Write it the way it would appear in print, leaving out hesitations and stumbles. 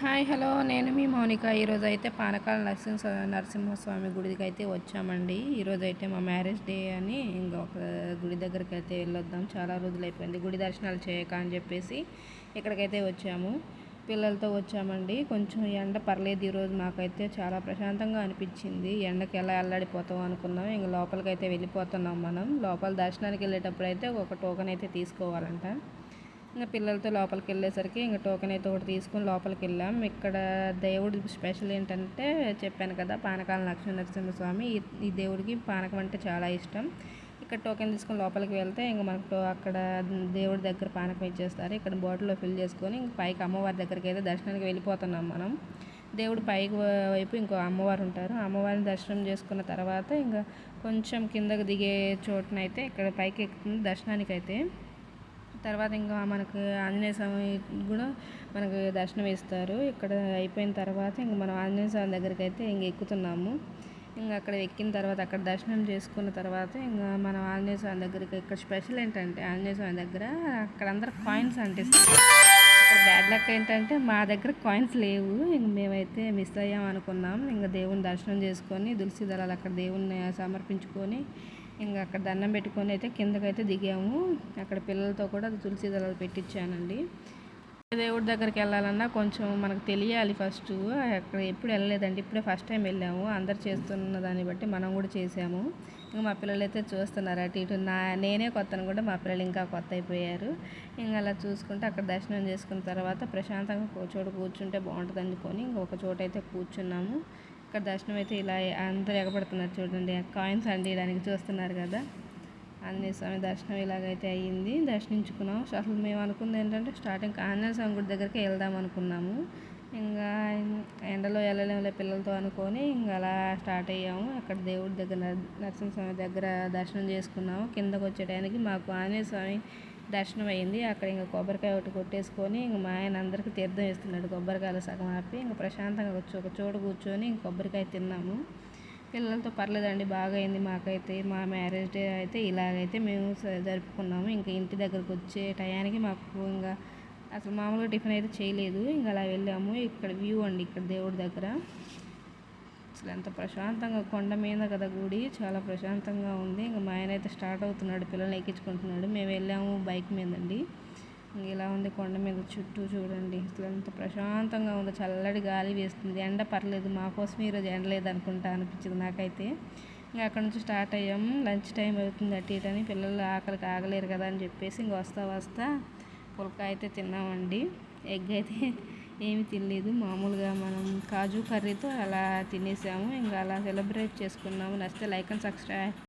Hi hello నేను మీ మౌనిక. ఈరోజు అయితే పానకాల నరసింహస్వామి గుడికి అయితే వచ్చామండి. ఈరోజు అయితే మా మ్యారేజ్ డే అని ఇంకొక గుడి దగ్గరికి అయితే వెళ్ళొద్దాం, చాలా రోజులు అయిపోయింది గుడి దర్శనాలు చేయక అని చెప్పేసి ఇక్కడికైతే వచ్చాము. పిల్లలతో వచ్చామండి. కొంచెం ఎండ పర్లేదు ఈరోజు, మాకైతే చాలా ప్రశాంతంగా అనిపించింది. ఎండకి ఎలా అల్లాడిపోతాం అనుకున్నాం. ఇంక లోపలికైతే వెళ్ళిపోతున్నాం. మనం లోపల దర్శనానికి వెళ్ళేటప్పుడు అయితే ఒక టోకెన్ అయితే తీసుకోవాలంట. ఇంకా పిల్లలతో లోపలికి వెళ్ళేసరికి ఇంకా టోకెన్ అయితే ఒకటి తీసుకుని లోపలికి వెళ్ళాం. ఇక్కడ దేవుడి స్పెషల్ ఏంటంటే చెప్పాను కదా, పానకాల నరసింహస్వామి. ఈ దేవుడికి పానకం అంటే చాలా ఇష్టం. ఇక్కడ టోకెన్ తీసుకొని లోపలికి వెళ్తే ఇంకా మనకు అక్కడ దేవుడి దగ్గర పానకం ఇచ్చేస్తారు. ఇక్కడ బాటిల్లో ఫిల్ చేసుకొని ఇంక పైకి అమ్మవారి దగ్గరికి అయితే దర్శనానికి వెళ్ళిపోతున్నాం మనం. దేవుడు పైకి వైపు ఇంకో అమ్మవారు ఉంటారు. అమ్మవారిని దర్శనం చేసుకున్న తర్వాత ఇంకా కొంచెం కిందకు దిగే చోటునైతే ఇక్కడ పైకి ఎక్కుతుంది దర్శనానికి అయితే. తర్వాత ఇంకా మనకు ఆంజనేయ స్వామి కూడా మనకు దర్శనం ఇస్తారు. ఇక్కడ అయిపోయిన తర్వాత ఇంక మనం ఆంజనేయ స్వామి దగ్గరికి అయితే ఇంక ఎక్కుతున్నాము. ఇంకా అక్కడ ఎక్కిన తర్వాత అక్కడ దర్శనం చేసుకున్న తర్వాత ఇంకా మనం ఆంజనేయ స్వామి దగ్గరికి, ఇక్కడ స్పెషల్ ఏంటంటే ఆంజనేయ స్వామి దగ్గర అక్కడ అందరు కాయిన్స్ అంటిస్తారు. అక్కడ బ్యాడ్ లక్ ఏంటంటే మా దగ్గర కాయిన్స్ లేవు. ఇంక మేమైతే మిస్ అయ్యాం అనుకున్నాం. ఇంకా దేవుని దర్శనం చేసుకొని తులసి దళాలు అక్కడ దేవుణ్ణి సమర్పించుకొని ఇంకా అక్కడ దండం పెట్టుకొని అయితే కిందకైతే దిగాము. అక్కడ పిల్లలతో కూడా తులసి దళాలు పెట్టించానండి. దేవుడి దగ్గరికి వెళ్ళాలన్నా కొంచెం మనకు తెలియాలి ఫస్ట్. అక్కడ ఎప్పుడు వెళ్ళలేదండి, ఇప్పుడే ఫస్ట్ టైం వెళ్ళాము. అందరు చేస్తున్న దాన్ని బట్టి మనం కూడా చేసాము. ఇంకా మా పిల్లలు అయితే చూస్తున్నారు అటు ఇటు. నేనే కొత్త అనుకుంటే మా పిల్లలు ఇంకా కొత్త అయిపోయారు. ఇంకా అలా చూసుకుంటే అక్కడ దర్శనం చేసుకున్న తర్వాత ప్రశాంతంగా చోట కూర్చుంటే బాగుంటుంది అనుకొని ఇంకొక చోట అయితే కూర్చున్నాము. ఇక్కడ దర్శనం అయితే ఇలా అందరూ ఎగబడుతున్నారు చూడండి, కాయిన్స్ అందియడానికి చూస్తున్నారు కదా. ఆంజనేయ స్వామి దర్శనం ఇలాగైతే అయ్యింది. దర్శించుకున్నాం. అసలు మేము అనుకుంది ఏంటంటే స్టార్టింగ్ ఆంజనేయ స్వామి గుడి దగ్గరికి వెళ్దాం అనుకున్నాము. ఇంకా ఎండలో వెళ్ళలేములే పిల్లలతో అనుకొని ఇంకా అలా స్టార్ట్ అయ్యాము. అక్కడ దేవుడి దగ్గర నరసింహస్వామి దగ్గర దర్శనం చేసుకున్నాము. కిందకు వచ్చే టైంకి మాకు ఆంజనేయ స్వామి దర్శనం అయ్యింది. అక్కడ ఇంకా కొబ్బరికాయ ఒకటి కొట్టేసుకొని ఇంక మా ఆయన అందరికీ తీర్థం ఇస్తున్నాడు. కొబ్బరికాయలు సగం ఆపి ఇంకా ప్రశాంతంగా వచ్చి ఒక చోట కూర్చొని ఇంక కొబ్బరికాయ తిన్నాము. పిల్లలతో పర్లేదండి, బాగా అయింది మాకైతే. మా మ్యారేజ్ డే అయితే ఇలాగైతే మేము జరుపుకున్నాము. ఇంకా ఇంటి దగ్గరకు వచ్చే టయానికి మాకు ఇంకా అసలు మామూలుగా టిఫిన్ అయితే చేయలేదు. ఇంకా అలా వెళ్ళాము. ఇక్కడ వ్యూ అండి, ఇక్కడ దేవుడి దగ్గర అసలు ఎంత ప్రశాంతంగా, కొండ మీద కదా గుడి, చాలా ప్రశాంతంగా ఉంది. ఇంకా మా ఆయన అయితే స్టార్ట్ అవుతున్నాడు, పిల్లల్ని ఎక్కించుకుంటున్నాడు. మేము వెళ్ళాము బైక్ మీద అండి. ఇలా ఉంది కొండ మీద చుట్టూ చూడండి, అసలు ఎంత ప్రశాంతంగా ఉందో. చల్లటి గాలి వేస్తుంది. ఎండ పర్లేదు, మాకోసం ఈరోజు ఎండ లేదు అనుకుంటా అనిపించింది నాకైతే. ఇంకా అక్కడ నుంచి స్టార్ట్ అయ్యాము. లంచ్ టైం అవుతుంది అటు ఇటు అని, పిల్లలు ఆకలికి ఆగలేరు కదా అని చెప్పేసి ఇంక వస్తా పుల్కా అయితే తిన్నామండి. ఎగ్ అయితే ఏమి తినలేదు, మామూలుగా మనం కాజు కర్రీతో అలా తినేసాము. ఇంకా అలా సెలబ్రేట్ చేసుకున్నాము. నచ్చితే లైక్ అండ్ సబ్స్క్రైబ్.